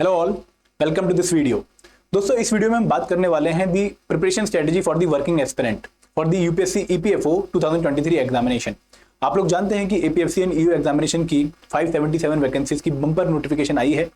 Hello all, welcome to this video. दोस्तों, इस video में हम बात करने वाले हैं the preparation strategy for the working aspirant for the UPSC EPFO 2023 examination. आप लोग जानते हैं कि एपीएफसी एंड ईयू एग्जामिनेशन की 577 वैकेंसीज की बम्पर नोटिफिकेशन आई है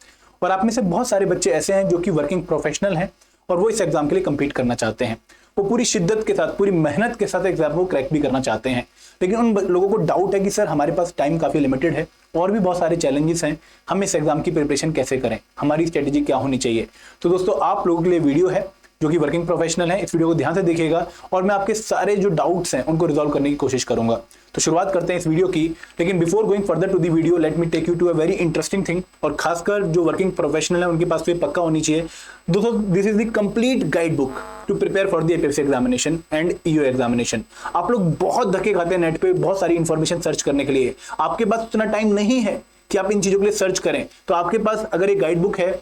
और आप में से बहुत सारे बच्चे ऐसे हैं जो कि वर्किंग प्रोफेशनल हैं और वो इस एग्जाम के लिए compete करना चाहते हैं। वो पूरी शिद्दत के साथ, पूरी मेहनत के साथ एग्जाम को क्रैक भी करना चाहते हैं, लेकिन उन लोगों को डाउट है कि सर हमारे पास टाइम काफ़ी लिमिटेड है और भी बहुत सारे चैलेंजेस हैं, हम इस एग्जाम की प्रिपरेशन कैसे करें, हमारी स्ट्रेटेजी क्या होनी चाहिए। तो दोस्तों, आप लोगों के लिए वीडियो है जो कि वर्किंग प्रोफेशनल है, इस वीडियो को ध्यान से देखिएगा और मैं आपके सारे जो डाउट्स हैं उनको रिजॉल्व करने की कोशिश करूंगा। तो शुरुआत करते हैं इस वीडियो की, लेकिन before going further to the video let me take you to a very interesting thing. और खासकर जो वर्किंग प्रोफेशनल है उनके पास तो ये पक्का होनी चाहिए दोस्तों, this is the complete guide book to prepare for the APFC examination and EU examination. आप लोग बहुत धक्के खाते हैं नेट पे बहुत सारी इंफॉर्मेशन सर्च करने के लिए, आपके पास उतना टाइम नहीं है कि आप इन चीजों के लिए सर्च करें। तो आपके पास अगर एक गाइड बुक है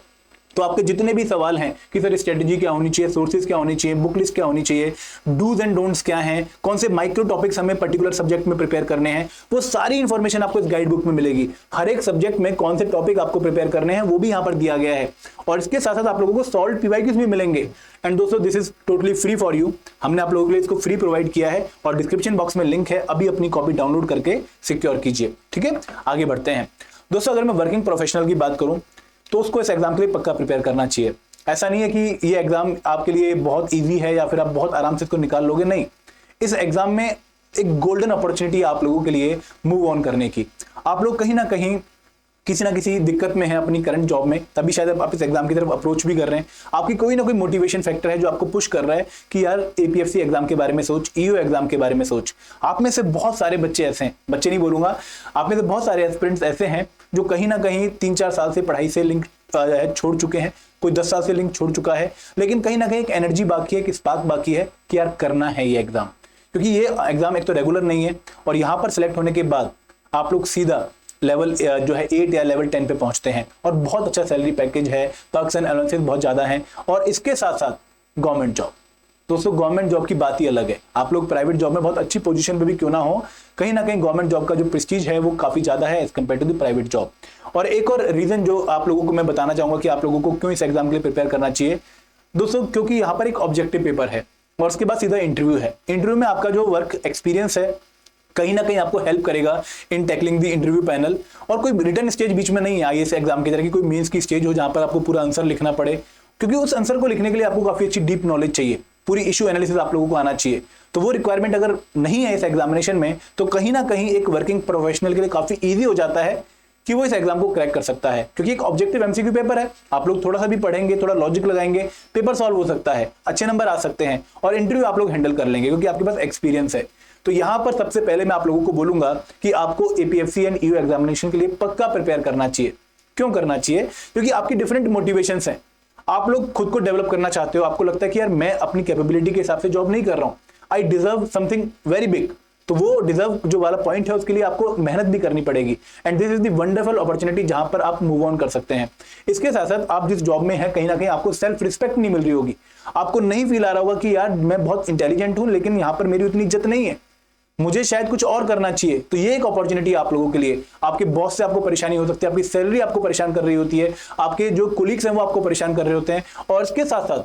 तो आपके जितने भी सवाल हैं कि सर स्ट्रेटजी क्या होनी चाहिए, सोर्सेज क्या होनी चाहिए, बुक लिस्ट क्या होनी चाहिए, डूज एंड डोंट्स क्या हैं, कौन से माइक्रो टॉपिक्स हमें पर्टिकुलर सब्जेक्ट में प्रिपेयर करने हैं, वो सारी इंफॉर्मेशन आपको इस गाइड बुक में मिलेगी। हर एक सब्जेक्ट में कौन से टॉपिक आपको प्रिपेयर करने हैं वो भी यहाँ पर दिया गया है और इसके साथ साथ आप लोगों को सॉल्व पीवाईक्यूज भी मिलेंगे। एंड दोस्तों, this is totally free for you. हमने आप लोगों के लिए इसको फ्री प्रोवाइड किया है और डिस्क्रिप्शन बॉक्स में लिंक है, अभी अपनी कॉपी डाउनलोड करके सिक्योर कीजिए। ठीक है, आगे बढ़ते हैं। दोस्तों, अगर मैं वर्किंग प्रोफेशनल की बात करूं तो उसको इस एग्जाम के लिए पक्का प्रिपेयर करना चाहिए। ऐसा नहीं है कि ये एग्जाम आपके लिए बहुत इजी है या फिर आप बहुत आराम से इसको निकाल लोगे, नहीं। इस एग्जाम में एक गोल्डन अपॉर्चुनिटी आप लोगों के लिए मूव ऑन करने की। आप लोग कहीं ना कहीं किसी ना किसी दिक्कत में है अपनी करंट जॉब में, तभी शायद आप इस एग्जाम की तरफ अप्रोच भी कर रहे हैं। आपकी कोई ना कोई मोटिवेशन फैक्टर है जो आपको पुश कर रहा है कि यार एपीएफसी एग्जाम के बारे में सोच, ईयू एग्जाम के बारे में सोच। आप में से बहुत सारे बच्चे ऐसे हैं, बच्चे नहीं बोलूंगा, आप में से बहुत सारे एस्पिरेंट्स ऐसे हैं जो कहीं ना कहीं 3-4 साल से पढ़ाई से लिंक छोड़ चुके हैं, कोई 10 साल से लिंक छोड़ चुका है, लेकिन कहीं ना कहीं एक एनर्जी बाकी है, एक स्पार्क बाकी है कि यार करना है ये एग्जाम। क्योंकि ये एग्जाम एक तो रेगुलर नहीं है और यहाँ पर सिलेक्ट होने के बाद आप लोग सीधा लेवल जो है 8 या लेवल 10 पे पहुंचते हैं और बहुत अच्छा सैलरी पैकेज है, पर्क्स एंड अलाउंसेस बहुत ज़्यादा हैं और इसके साथ साथ गवर्नमेंट जॉब। दोस्तों, गवर्नमेंट जॉब की बात ही अलग है। आप लोग प्राइवेट जॉब में बहुत अच्छी पोजीशन पे भी क्यों ना हो, कहीं ना कहीं गवर्नमेंट जॉब का जो प्रेस्टीज है वो काफ़ी ज़्यादा है as compare to the private job. और एक और रीज़न जो आप लोगों को मैं बताना चाहूँगा कि आप लोगों को क्यों इस एग्जाम के लिए प्रिपेयर करना चाहिए दोस्तों, क्योंकि यहाँ पर एक ऑब्जेक्टिव पेपर है और उसके बाद सीधा इंटरव्यू है। इंटरव्यू में आपका जो वर्क एक्सपीरियंस है कहीं ना कहीं आपको हेल्प करेगा इन टैकलिंग दी इंटरव्यू पैनल। और कोई रिटर्न स्टेज बीच में नहीं है आईएएस एग्जाम की तरह की कोई मेंस की स्टेज हो जहां पर आपको पूरा आंसर लिखना पड़े, क्योंकि उस आंसर को लिखने के लिए आपको काफी अच्छी डीप नॉलेज चाहिए, पूरी इशू एनालिसिस आप लोगों को आना चाहिए। तो वो रिक्वायरमेंट अगर नहीं है इस एग्जामिनेशन में तो कहीं ना कहीं एक वर्किंग प्रोफेशनल के लिए काफी ईजी हो जाता है कि वो इस एग्जाम को क्रैक कर सकता है, क्योंकि एक ऑब्जेक्टिव एमसीक्यू पेपर है। आप लोग थोड़ा सा भी पढ़ेंगे, थोड़ा लॉजिक लगाएंगे, पेपर सॉल्व हो सकता है, अच्छे नंबर आ सकते हैं और इंटरव्यू आप लोग हैंडल कर लेंगे क्योंकि आपके पास एक्सपीरियंस है। तो यहां पर सबसे पहले मैं आप लोगों को बोलूंगा कि आपको एपीएफसी एंड ईयू एग्जामिनेशन के लिए पक्का प्रिपेयर करना चाहिए। क्यों करना चाहिए? क्योंकि आपकी डिफरेंट मोटिवेशंस हैं। आप लोग खुद को डेवलप करना चाहते हो, आपको लगता है कि यार मैं अपनी कैपेबिलिटी के हिसाब से जॉब नहीं कर रहा हूं, I deserve something very big. तो वो डिजर्व जो वाला पॉइंट है उसके लिए आपको मेहनत भी करनी पड़ेगी and this is the wonderful opportunity जहां पर आप मूव ऑन कर सकते हैं। इसके साथ साथ आप जिस जॉब में हैं कहीं ना कहीं आपको सेल्फ रिस्पेक्ट नहीं मिल रही होगी, आपको नहीं फील आ रहा होगा कि यार मैं बहुत इंटेलिजेंट हूं लेकिन यहां पर मेरी उतनी इज्जत नहीं है, मुझे शायद कुछ और करना चाहिए। तो ये एक अपॉर्चुनिटी आप लोगों के लिए। आपके बॉस से आपको परेशानी हो सकती है, आपकी सैलरी आपको परेशान कर रही होती है, आपके जो कोलीग्स हैं वो आपको परेशान कर रहे होते हैं और इसके साथ साथ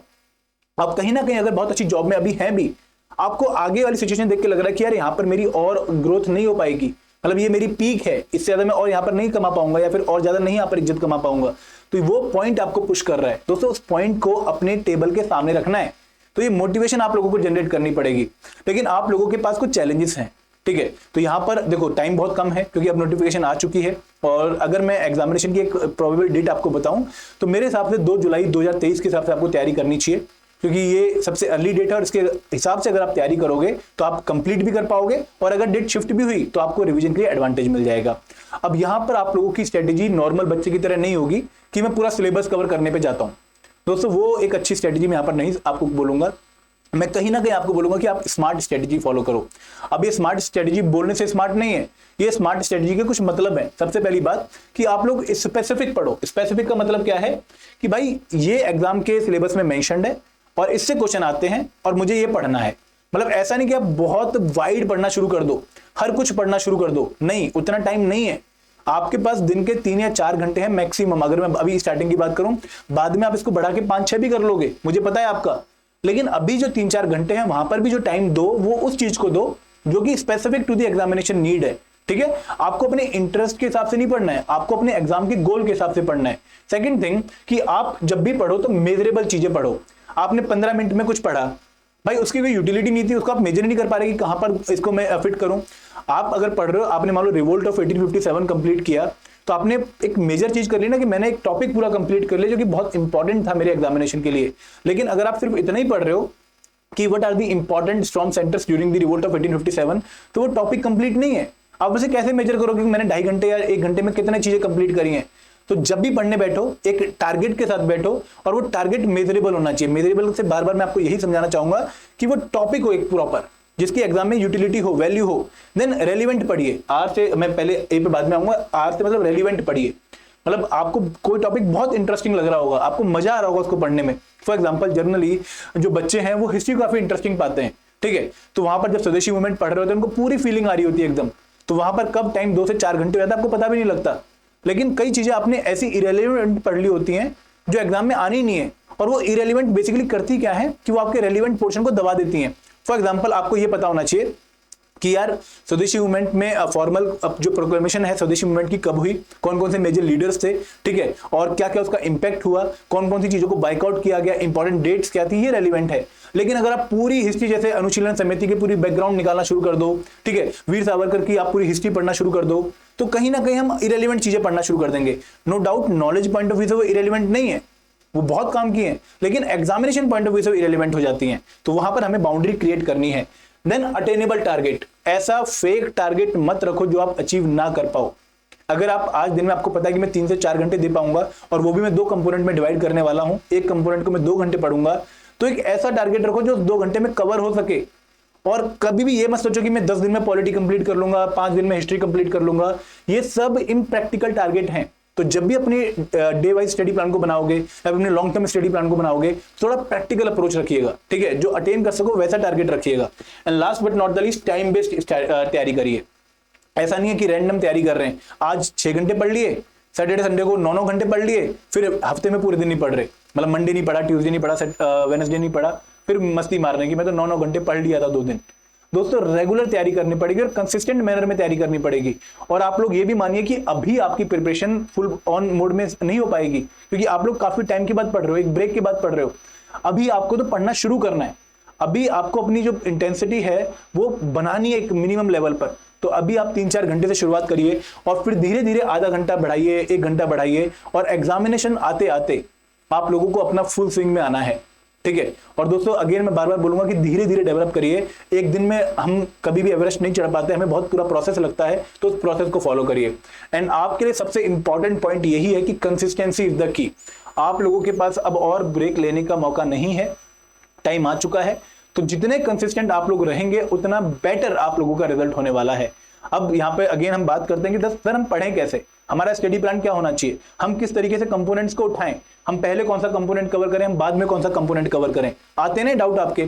आप कहीं ना कहीं अगर बहुत अच्छी जॉब में अभी हैं भी, आपको आगे वाली सिचुएशन देख के लग रहा है कि यार यहाँ पर मेरी और ग्रोथ नहीं हो पाएगी, मतलब ये मेरी पीक है, इससे ज्यादा मैं और यहाँ पर नहीं कमा पाऊंगा या फिर और ज्यादा नहीं यहाँ पर इज्जत कमा पाऊंगा। तो वो पॉइंट आपको पुश कर रहा है दोस्तों, उस पॉइंट को अपने टेबल के सामने रखना है। तो ये मोटिवेशन आप लोगों को जनरेट करनी पड़ेगी, लेकिन आप लोगों के पास कुछ चैलेंजेस हैं। ठीक है, तो यहाँ पर देखो टाइम बहुत कम है क्योंकि अब नोटिफिकेशन आ चुकी है और अगर मैं एग्जामिनेशन की एक प्रोबेबल डेट आपको बताऊं तो मेरे हिसाब से 2 जुलाई 2023 के हिसाब से आपको तैयारी करनी चाहिए, क्योंकि ये सबसे अर्ली डेट है और इसके हिसाब से अगर आप तैयारी करोगे तो आप कंप्लीट भी कर पाओगे और अगर डेट शिफ्ट भी हुई तो आपको रिवीजन के लिए एडवांटेज मिल जाएगा। अब यहाँ पर आप लोगों की स्ट्रेटेजी नॉर्मल बच्चे की तरह नहीं होगी कि मैं पूरा सिलेबस कवर करने पर जाता हूँ दोस्तों, वो एक अच्छी स्ट्रेटेजी मैं यहाँ पर नहीं आपको बोलूंगा। मैं कहीं ना कहीं आपको बोलूंगा कि आप स्मार्ट स्ट्रेटजी फॉलो करो। अब ये स्मार्ट स्ट्रेटजी बोलने से स्मार्ट नहीं है, ये स्मार्ट स्ट्रेटजी के कुछ मतलब है। सबसे पहली बात कि आप लोग स्पेसिफिक पढ़ो। स्पेसिफिक का मतलब क्या है कि भाई ये एग्जाम के सिलेबस में मेंशन्ड है और इससे क्वेश्चन आते हैं और मुझे ये पढ़ना है। मतलब ऐसा नहीं कि आप बहुत वाइड पढ़ना शुरू कर दो, हर कुछ पढ़ना शुरू कर दो, नहीं, उतना टाइम नहीं है। आपके पास दिन के 3 या 4 घंटे हैं मैक्सिमम, अगर मैं अभी स्टार्टिंग की बात करूं, बाद में आप इसको बढ़ा के 5-6 भी कर लोगे, मुझे पता है आपका, लेकिन अभी जो 3-4 घंटे हैं वहां पर भी जो टाइम दो वो उस चीज को दो जो कि specific to the examination need है। ठीक है, आपको अपने इंटरेस्ट के हिसाब से नहीं पढ़ना है, आपको अपने एग्जाम के गोल के हिसाब से पढ़ना है। सेकंड थिंग कि आप जब भी पढ़ो तो मेजरेबल चीजें पढ़ो। आपने 15 मिनट में कुछ पढ़ा, भाई उसकी कोई यूटिलिटी नहीं थी, उसको आप मेजर नहीं कर पा रहे कि कहां पर इसको मैं फिट करूं। आप अगर पढ़ रहे हो, आपने मान लो रिवोल्ट ऑफ 1857 कंप्लीट किया, तो आपने एक मेजर चीज कर ली ना कि मैंने एक टॉपिक पूरा कंप्लीट कर लिया जो कि बहुत इंपॉर्टेंट था मेरे एग्जामिनेशन के लिए। लेकिन अगर आप सिर्फ इतना ही पढ़ रहे हो कि what are the important storm centres during the revolt of 1857, तो वो टॉपिक कंप्लीट नहीं है। आप उसे कैसे मेजर करोगे कि मैंने 2.5 घंटे या 1 घंटे में कितने चीजें कंप्लीट करी हैं। तो जब भी पढ़ने बैठो एक टारगेट के साथ बैठो, और वो टारगेट मेजरेबल होना चाहिए। मेजरेबल से बार बार मैं आपको यही समझाना चाहूंगा कि वो टॉपिक हो एक प्रॉपर, जिसकी एग्जाम में यूटिलिटी हो, वैल्यू हो। देन रेलिवेंट पढ़िए। आर से मैं पहले ए पे बाद में आऊंगा, आर से मतलब रेलिवेंट पढ़िए। मतलब आपको कोई टॉपिक बहुत इंटरेस्टिंग लग रहा होगा, आपको मजा आ रहा होगा उसको पढ़ने में। फॉर एग्जांपल जनरली जो बच्चे हैं वो हिस्ट्री काफी इंटरेस्टिंग पाते हैं, ठीक है, तो वहां पर जब स्वदेशी मूवमेंट पढ़ रहे होते हैं उनको पूरी फीलिंग आ रही होती है एकदम, तो वहां पर कब टाइम 2 से 4 घंटे हो जाता है आपको पता भी नहीं लगता। लेकिन कई चीजें आपने ऐसी इरेलीवेंट पढ़ ली होती हैं जो एग्जाम में आनी नहीं है, और वो इरेलीवेंट बेसिकली करती क्या है कि वो आपके रेलिवेंट पोर्शन को दबा देती हैं। फॉर एग्जांपल आपको ये पता होना चाहिए कि यार स्वदेशी मूवमेंट में फॉर्मल जो प्रोक्लेमेशन है स्वदेशी मूवमेंट की कब हुई, कौन कौन से मेजर लीडर्स थे, ठीक है, और क्या क्या उसका इंपैक्ट हुआ, कौन कौन सी चीजों को बाइकआउट किया गया, इंपॉर्टेंट डेट्स क्या थी, ये रेलिवेंट है। लेकिन अगर आप पूरी हिस्ट्री जैसे अनुशीलन समिति की पूरी बैकग्राउंड निकालना शुरू कर दो, ठीक है, वीर सावरकर की आप पूरी हिस्ट्री पढ़ना शुरू कर दो, तो कहीं ना कहीं हम इरेलीवेंट चीजें पढ़ना शुरू कर देंगे। No doubt knowledge point of view से वो इरेलीवेंट नहीं है, वो बहुत काम की है, लेकिन एग्जामिनेशन पॉइंट ऑफ व्यू से इरेलीवेंट हो जाती हैं। तो वहां पर हमें बाउंड्री क्रिएट करनी है। देन अटेनेबल टारगेट, ऐसा फेक टारगेट मत रखो जो आप अचीव ना कर पाओ। अगर आप आज दिन में आपको पता है कि मैं 3 से 4 घंटे दे पाऊंगा, और वो भी मैं 2 कंपोनेंट में डिवाइड करने वाला हूं, एक कंपोनेंट को मैं 2 घंटे पढ़ूंगा, तो एक ऐसा टारगेट रखो जो 2 घंटे में कवर हो सके। और कभी भी ये मत सोचो कि मैं 10 दिन में पॉलिटी कंप्लीट कर लूंगा, 5 दिन में हिस्ट्री कंप्लीट कर लूंगा, ये सब इम्प्रैक्टिकल टारगेट हैं। तो जब भी अपने डे वाइज स्टडी प्लान को बनाओगे या अपने लॉन्ग टर्म स्टडी प्लान को बनाओगे, थोड़ा प्रैक्टिकल अप्रोच रखिएगा, ठीक है, जो अटेन कर सको वैसा टारगेट रखिएगा। And last but not the least, time based तैयारी करिए। ऐसा नहीं है कि रैंडम तैयारी कर रहे हैं, आज 6 घंटे पढ़ लिए, सैटरडे संडे को 9-9 घंटे पढ़ लिए, फिर हफ्ते में पूरे दिन नहीं पढ़ रहे, मतलब मंडे नहीं पढ़ा, ट्यूसडे नहीं पढ़ा, वेडनेसडे नहीं पढ़ा, फिर मस्ती मार रहे हैं कि मैं तो 9-9 घंटे पढ़ लिया था 2 दिन। दोस्तों रेगुलर तैयारी करनी पड़ेगी और कंसिस्टेंट मैनर में तैयारी करनी पड़ेगी। और आप लोग ये भी मानिए कि अभी आपकी प्रिपरेशन फुल ऑन मोड में नहीं हो पाएगी, क्योंकि आप लोग काफी टाइम के बाद पढ़ रहे हो, एक ब्रेक के बाद पढ़ रहे हो। अभी आपको तो पढ़ना शुरू करना है, अभी आपको अपनी जो इंटेंसिटी है वो बनानी है एक मिनिमम लेवल पर। तो अभी आप 3-4 घंटे से शुरुआत करिए, और फिर धीरे धीरे आधा घंटा बढ़ाइए, 1 घंटा बढ़ाइए, और एग्जामिनेशन आते आते आप लोगों को अपना फुल स्विंग में आना है, ठीक है। और दोस्तों अगेन मैं बार बार बोलूंगा कि धीरे धीरे डेवलप करिए। एक दिन में हम कभी भी एवरेस्ट नहीं चढ़ पाते, हमें बहुत पूरा प्रोसेस लगता है, तो उस प्रोसेस को फॉलो करिए। एंड आपके लिए सबसे इंपॉर्टेंट पॉइंट यही है कि कंसिस्टेंसी इज द की। आप लोगों के पास अब और ब्रेक लेने का मौका नहीं है, टाइम आ चुका है। तो जितने कंसिस्टेंट आप लोग रहेंगे उतना बेटर आप लोगों का रिजल्ट होने वाला है। अब यहाँ पे अगेन हम बात करते हैं कि सर हम पढ़ें कैसे, हमारा स्टडी प्लान क्या होना चाहिए, हम किस तरीके से कंपोनेंट्स को उठाएं, हम पहले कौन सा कंपोनेंट कवर करें, हम बाद में कौन सा कंपोनेंट कवर करें। आते हैं डाउट आपके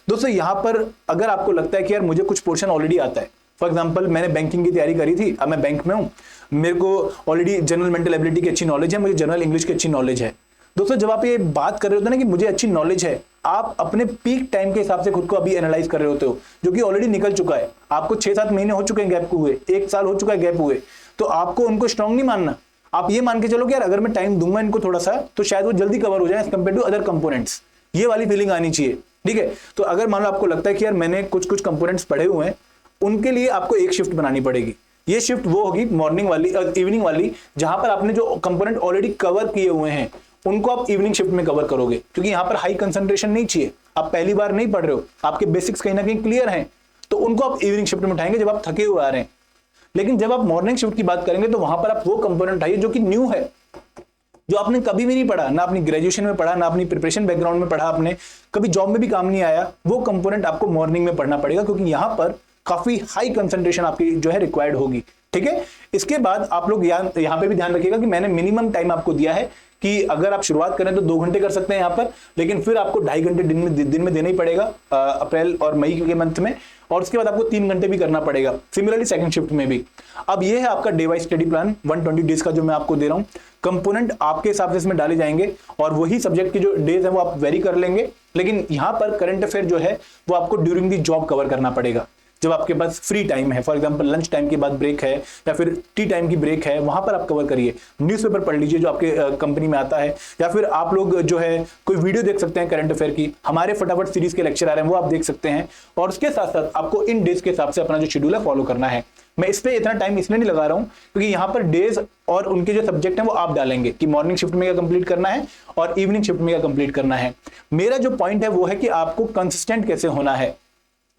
दोस्तों। यहाँ पर अगर आपको लगता है कि यार मुझे कुछ पोर्शन ऑलरेडी आता है, फॉर एग्जांपल मैंने बैंकिंग की तैयारी करी थी, अब मैं बैंक में हूँ, मेरे को ऑलरेडी जनरल मेंटल एबिलिटी की अच्छी नॉलेज है, मुझे जनरल इंग्लिश की अच्छी नॉलेज है। दोस्तों जब आप ये बात कर रहे होते हैं ना कि मुझे अच्छी नॉलेज है, आप अपने पीक टाइम के हिसाब से खुद को अभी एनालाइज कर रहे होते हो, जो कि ऑलरेडी निकल चुका है। आपको 6-7 महीने हो चुके हैं गैप हुए, 1 साल हो चुका है गैप हुए, तो आपको उनको स्ट्रांग नहीं मानना। आप ये मान के चलो कि यार अगर मैं टाइम दूंगा इनको थोड़ा सा, तो शायद वो जल्दी कवर हो जाए as compare to other components. ये वाली फीलिंग आनी चाहिए, ठीक है। तो अगर मान लो आपको लगता है कि यार मैंने कुछ कंपोनेंट्स पढ़े हुए हैं, उनके लिए आपको एक शिफ्ट बनानी पड़ेगी। ये शिफ्ट वो होगी मॉर्निंग वाली और इवनिंग वाली, जहां पर आपने जो कंपोनेंट ऑलरेडी कवर किए हुए हैं उनको आप इवनिंग शिफ्ट में कवर करोगे, क्योंकि यहां पर हाई कंसंट्रेशन नहीं चाहिए। आप पहली बार नहीं पढ़ रहे हो, आपके बेसिक्स कहीं ना कहीं क्लियर हैं, तो उनको आप इवनिंग शिफ्ट में उठाएंगे जब आप थके हुए आ रहे हैं। लेकिन जब आप मॉर्निंग शिफ्ट की बात करेंगे तो वहां पर आप वो कंपोनेंट उठाइए जो कि न्यू है, जो आपने कभी भी नहीं पढ़ा, ना अपनी ग्रेजुएशन में पढ़ा, ना अपनी प्रिपरेशन बैकग्राउंड में पढ़ा, आपने कभी जॉब में भी काम नहीं आया, वो कंपोनेंट आपको मॉर्निंग में पढ़ना पड़ेगा, क्योंकि यहां पर काफी हाई कंसंट्रेशन आपकी जो है रिक्वायर्ड होगी, ठीक है। इसके बाद आप लोग यहाँ पे भी ध्यान रखिएगा कि मैंने मिनिमम टाइम आपको दिया है कि अगर आप शुरुआत करें तो 2 घंटे कर सकते हैं यहाँ पर, लेकिन फिर आपको 2.5 घंटे दिन में देना ही पड़ेगा अप्रैल और मई के मंथ में। और उसके बाद आपको 3 घंटे भी करना पड़ेगा, सिमिलरली सेकंड शिफ्ट में भी। अब ये है आपका day wise study plan 120 days का जो मैं आपको दे रहा हूं। कंपोनेंट आपके हिसाब से इसमें डाले जाएंगे और वही सब्जेक्ट के जो डेज है वो आप वेरी कर लेंगे, लेकिन यहां पर करंट अफेयर जो है वो आपको ड्यूरिंग दी जॉब कवर करना पड़ेगा। जब आपके पास फ्री टाइम है, फॉर एग्जांपल लंच टाइम के बाद ब्रेक है या फिर टी टाइम की ब्रेक है, वहां पर आप कवर करिए। न्यूज़पेपर पढ़ लीजिए जो आपके कंपनी में आता है, या फिर आप लोग जो है कोई वीडियो देख सकते हैं करंट अफेयर की, हमारे फटाफट सीरीज के लेक्चर आ रहे हैं वो आप देख सकते हैं। और उसके साथ साथ आपको इन डेज के हिसाब से अपना जो शेड्यूल है फॉलो करना है। मैं इस पे इतना टाइम इसलिए नहीं लगा रहा हूं क्योंकि यहाँ पर डेज और उनके जो सब्जेक्ट हैं वो आप डालेंगे कि मॉर्निंग शिफ्ट में क्या कंप्लीट करना है और इवनिंग शिफ्ट में क्या कंप्लीट करना है। मेरा जो पॉइंट है वो है कि आपको कंसिस्टेंट कैसे होना है।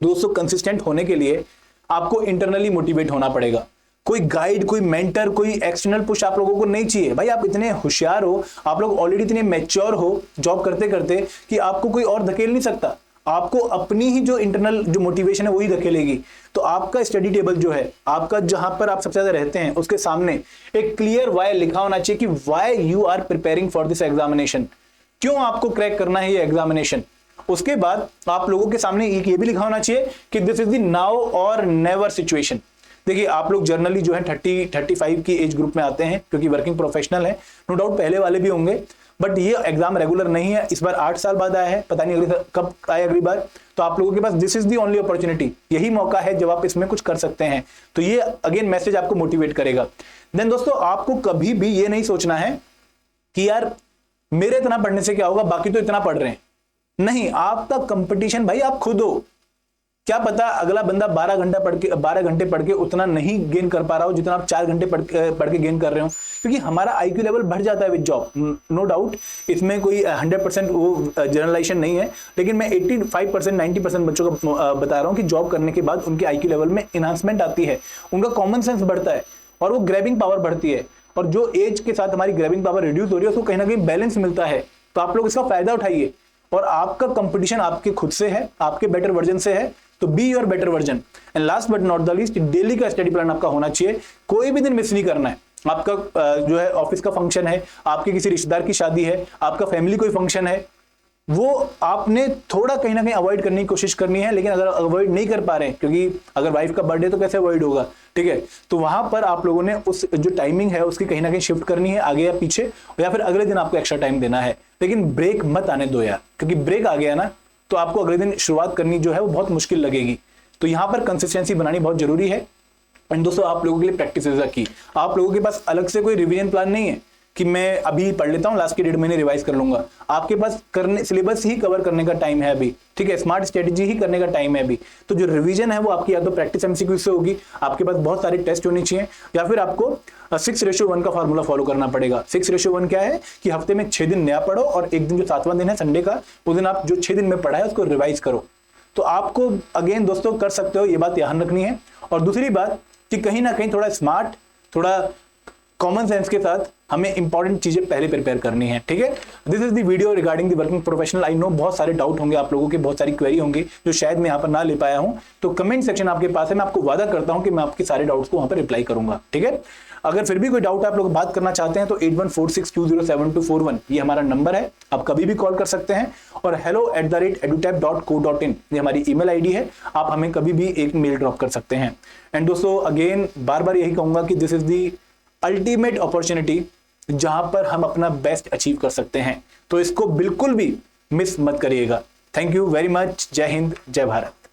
दोस्तों, कंसिस्टेंट होने के लिए आपको इंटरनली मोटिवेट होना पड़ेगा। कोई गाइड, कोई मेंटर, कोई एक्सटर्नल पुश आप लोगों को नहीं चाहिए। भाई आप इतने होशियार हो, आप लोग ऑलरेडी इतने मैच्योर हो जॉब करते करते कि आपको कोई और धकेल नहीं सकता। आपको अपनी ही जो इंटरनल जो मोटिवेशन है वही धकेलेगी। तो आपका स्टडी टेबल जो है, आपका जहां पर आप सबसे ज्यादा रहते हैं, उसके सामने एक क्लियर वाई लिखा होना चाहिए कि why you are preparing for this examination, क्यों आपको क्रैक करना है ये एग्जामिनेशन। उसके बाद आप लोगों के सामने एक ये भी लिखा होना चाहिए कि दिस इज द नाउ और नेवर सिचुएशन। देखिए, आप लोग जनरली जो है 30-35 की एज ग्रुप में आते हैं क्योंकि वर्किंग प्रोफेशनल है, नो डाउट पहले वाले भी होंगे, बट ये एग्जाम रेगुलर नहीं है। इस बार 8 साल बाद आया है, पता नहीं अगली कब आए अगली बार। तो आप लोगों के पास this is the only opportunity, यही मौका है जब आप इसमें कुछ कर सकते हैं। तो ये अगेन मैसेज आपको मोटिवेट करेगा। देन दोस्तों, आपको कभी भी ये नहीं सोचना है कि यार मेरे इतना पढ़ने से क्या होगा, बाकी तो इतना पढ़ रहे हैं। नहीं, आपका कंपटीशन भाई आप खुद हो। क्या पता अगला बंदा 12 घंटे पढ़ के उतना नहीं गेन कर पा रहा हो जितना आप 4 घंटे पढ़ के गेन कर रहे हो, क्योंकि हमारा आईक्यू लेवल बढ़ जाता है विद जॉब। नो डाउट इसमें कोई 100% वो जनरलाइजेशन नहीं है, लेकिन मैं 85% 90% बच्चों को बता रहा हूँ कि जॉब करने के बाद उनके आईक्यू लेवल में इन्हांसमेंट आती है, उनका कॉमन सेंस बढ़ता है और वो ग्रैबिंग पावर बढ़ती है। और जो एज के साथ हमारी ग्रैबिंग पावर रिड्यूस हो रही है उसको कहीं ना कहीं बैलेंस मिलता है। तो आप लोग इसका फायदा उठाइए। और आपका कंपटीशन आपके खुद से है, आपके बेटर वर्जन से है, तो be your better version. And last but not the least, daily का स्टडी प्लान आपका होना चाहिए, कोई भी दिन मिस नहीं करना है। आपका जो है ऑफिस का फंक्शन है, आपके किसी रिश्तेदार की शादी है, आपका फैमिली कोई फंक्शन है, वो आपने थोड़ा कहीं ना कहीं अवॉइड करने की कोशिश करनी है। लेकिन अगर अवॉइड नहीं कर पा रहे हैं, क्योंकि अगर वाइफ का बर्थडे तो कैसे अवॉइड होगा, ठीक है, तो वहां पर आप लोगों ने उस जो टाइमिंग है उसकी कहीं ना कहीं शिफ्ट करनी है आगे या पीछे, या फिर अगले दिन आपको एक्स्ट्रा टाइम देना है। लेकिन ब्रेक मत आने दो यार, क्योंकि ब्रेक आ गया ना तो आपको अगले दिन शुरुआत करनी जो है वो बहुत मुश्किल लगेगी। तो यहां पर कंसिस्टेंसी बनानी बहुत जरूरी है। एंड दोस्तों, आप लोगों के लिए प्रैक्टिस की, आप लोगों के पास अलग से कोई रिवीजन प्लान नहीं है कि मैं अभी पढ़ लेता हूं, लास्ट के 1.5 महीने रिवाइज कर लूंगा। आपके पास सिलेबस ही कवर करने का टाइम है अभी, ठीक है, स्मार्ट स्ट्रेटेजी ही करने का टाइम है अभी। तो जो रिवीजन है वो आपकी या तो प्रैक्टिस एमसीक्यू से होगी, आपके पास बहुत सारे टेस्ट होने चाहिए, या फिर आपको 6:1 का फॉर्मूला फॉलो करना पड़ेगा। 6:1 क्या है कि हफ्ते में 6 दिन नया पढ़ो और एक दिन जो 7वां दिन है संडे का, उस दिन आप जो 6 दिन में पढ़ा है उसको रिवाइज करो। तो आपको अगेन दोस्तों कर सकते हो, ये बात ध्यान रखनी है। और दूसरी बात कि कहीं ना कहीं थोड़ा स्मार्ट, थोड़ा कॉमन सेंस के साथ हमें इंपॉर्टेंट चीजें पहले प्रिपेयर करनी है, ठीक है। This is the video regarding the working professional. I know बहुत सारे डाउट होंगे आप लोगों के, बहुत सारी क्वेरी होंगी जो शायद मैं यहाँ पर ना ले पाया हूँ, तो कमेंट सेक्शन आपके पास है, मैं आपको वादा करता हूँ कि मैं आपके सारे डाउट्स को वहां पर रिप्लाई करूंगा, ठीक है। अगर फिर भी कोई डाउट आप लोग बात करना चाहते हैं तो 8146207241 ये हमारा नंबर है, आप कभी भी कॉल कर सकते हैं। और hello@edutap.co.in ये हमारी ईमेल आईडी है, आप हमें कभी भी एक मेल ड्रॉप कर सकते हैं। एंड दोस्तों अगेन बार बार यही कहूंगा कि this is the ultimate opportunity जहां पर हम अपना बेस्ट अचीव कर सकते हैं, तो इसको बिल्कुल भी मिस मत करिएगा। Thank you very much. जय हिंद, जय भारत।